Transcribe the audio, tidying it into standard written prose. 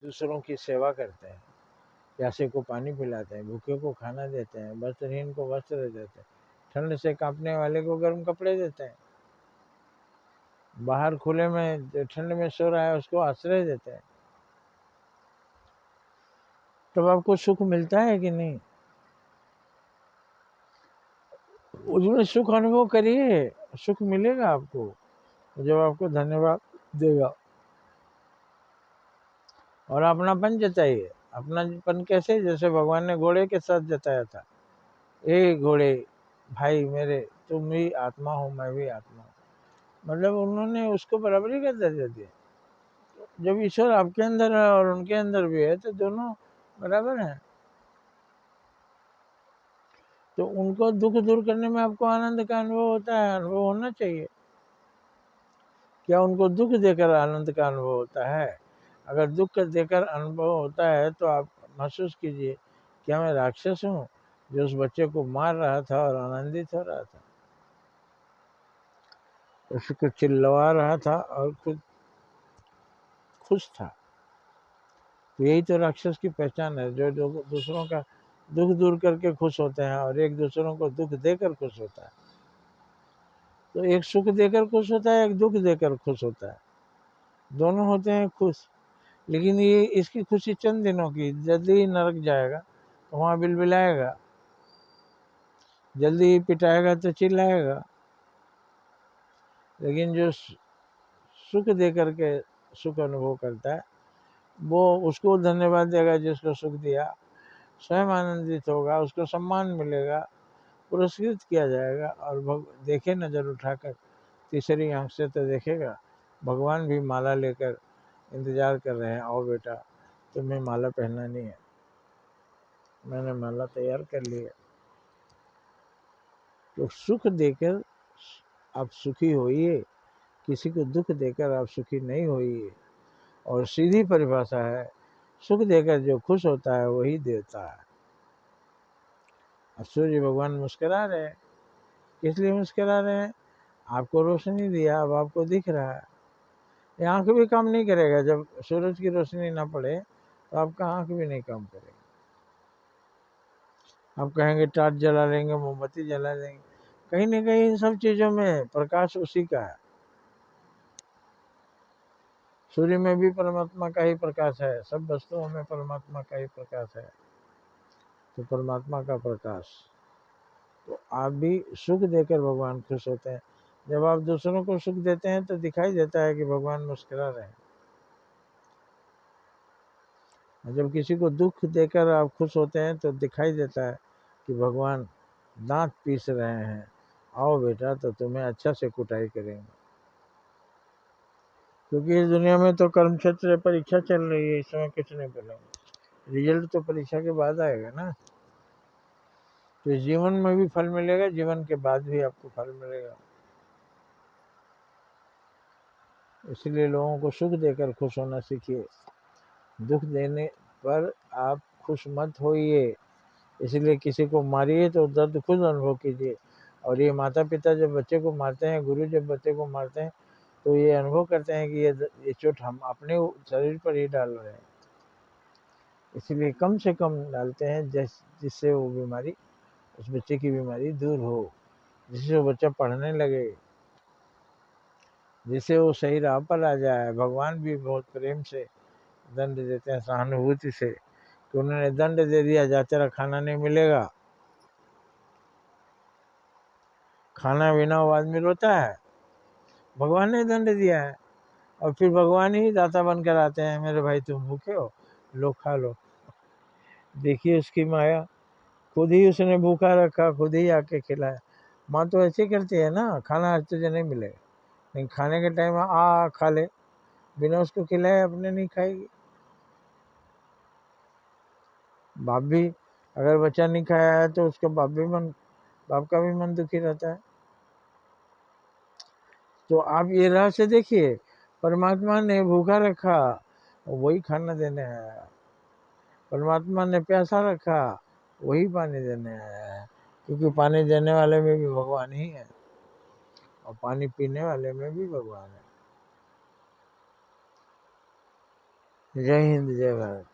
दूसरों की सेवा करते हैं, प्यासे को पानी पिलाते हैं, भूखे को खाना देते हैं, वस्त्रहीन को वस्त्र देते हैं, ठंड से कांपने वाले को गर्म कपड़े देते हैं, बाहर खुले में जो ठंड में सो रहा है उसको आश्रय देते हैं। तब आपको सुख मिलता है कि नहीं? उसमें सुख अनुभव करिए, सुख मिलेगा आपको जब आपको धन्यवाद देगा। और अपनापन जताइए। अपनापन कैसे? जैसे भगवान ने घोड़े के साथ जताया था, ए घोड़े भाई मेरे, तुम भी आत्मा हो, मैं भी आत्मा हूँ। मतलब उन्होंने उसको बराबरी का दर्जा दिया। जब ईश्वर आपके अंदर है और उनके अंदर भी है तो दोनों बराबर हैं। तो उनको दुख दूर करने में आपको आनंद का अनुभव होता है, अनुभव होना चाहिए। क्या उनको दुख देकर आनंद का अनुभव होता है? अगर दुख देकर अनुभव होता है तो आप महसूस कीजिए, क्या मैं राक्षस हूँ जो उस बच्चे को मार रहा था और आनंदित हो रहा था, उसको चिल्लवा रहा था और खुद खुश था? तो यही तो राक्षस की पहचान है, जो दूसरों का दुख दूर करके खुश होते हैं और एक दूसरों को दुख देकर खुश होता है। तो एक सुख देकर खुश होता है, एक दुख देकर खुश होता है, दोनों होते हैं खुश। लेकिन ये इसकी खुशी चंद दिनों की, जल्दी ही नरक जाएगा तो वहाँ बिलबिलाएगा, जल्दी ही पिटाएगा तो चिल्लाएगा। लेकिन जो सुख दे करके सुख अनुभव करता है वो उसको धन्यवाद देगा जिसको सुख दिया, स्वयं आनंदित होगा, उसको सम्मान मिलेगा, पुरस्कृत किया जाएगा। और देखे नज़र उठाकर तीसरी आंख से तो देखेगा, भगवान भी माला लेकर इंतजार कर रहे हैं, आओ बेटा तुम्हें माला पहनानी है, मैंने माला तैयार कर ली है। तो सुख देकर आप सुखी होइए, किसी को दुख देकर आप सुखी नहीं होइए। और सीधी परिभाषा है, सुख देकर जो खुश होता है वही देवता है। अब सूर्य भगवान मुस्कुरा रहे हैं, किस लिए मुस्कुरा रहे हैं? आपको रोशनी दिया, अब आपको दिख रहा है। ये आंख भी काम नहीं करेगा, जब सूरज की रोशनी ना पड़े तो आपका आंख भी नहीं काम करेगा। आप कहेंगे टार्च जला लेंगे, मोमबत्ती जला लेंगे, कहीं ना कहीं इन सब चीज़ों में प्रकाश उसी का है। सूर्य में भी परमात्मा का ही प्रकाश है, सब वस्तुओं में परमात्मा का ही प्रकाश है। तो परमात्मा का प्रकाश, तो आप भी सुख देकर भगवान खुश होते हैं। जब आप दूसरों को सुख देते हैं तो दिखाई देता है कि भगवान मुस्कुरा रहे हैं। जब किसी को दुख देकर आप खुश होते हैं तो दिखाई देता है कि भगवान दांत पीस रहे हैं, आओ बेटा तो तुम्हें अच्छा से कुटाई करेंगे। क्योंकि इस दुनिया में तो कर्म क्षेत्र परीक्षा चल रही है, इस समय कुछ नहीं बोलेंगे, रिजल्ट तो परीक्षा के बाद आएगा ना। तो इस जीवन में भी फल मिलेगा, जीवन के बाद भी आपको फल मिलेगा। इसलिए लोगों को सुख देकर खुश होना सीखिए, दुख देने पर आप खुश मत होइए। इसलिए किसी को मारिए तो दर्द खुद अनुभव कीजिए। और ये माता पिता जब बच्चे को मारते हैं, गुरु जब बच्चे को मारते हैं, तो ये अनुभव करते हैं कि ये चोट हम अपने शरीर पर ही डाल रहे हैं। इसलिए कम से कम डालते हैं जिससे वो बीमारी, उस बच्चे की बीमारी दूर हो, जिससे वो बच्चा पढ़ने लगे, जिससे वो सही राह पर आ जाए। भगवान भी बहुत प्रेम से दंड देते हैं, सहानुभूति से, कि उन्होंने दंड दे दिया, जा तेरा खाना नहीं मिलेगा। खाना बिना वो आदमी रोता है, भगवान ने दंड दिया है। और फिर भगवान ही दाता बनकर आते हैं, मेरे भाई तुम भूखे हो, लो खा लो। देखिए उसकी माया, खुद ही उसने भूखा रखा, खुद ही आके खिलाया। माँ तो ऐसे करती है ना, खाना आज तुझे नहीं मिलेगा, लेकिन खाने के टाइम आ खा ले, बिना उसको खिलाए अपने नहीं खाएगी। बाप भी, अगर बच्चा नहीं खाया है तो उसका बाप का भी मन दुखी रहता है। तो आप ये रहस्य देखिए, परमात्मा ने भूखा रखा, वही खाना देने आया। परमात्मा ने प्यासा रखा, वही पानी देने आया है। क्योंकि पानी देने वाले में भी भगवान ही है और पानी पीने वाले में भी भगवान है। जय हिंद, जय भारत।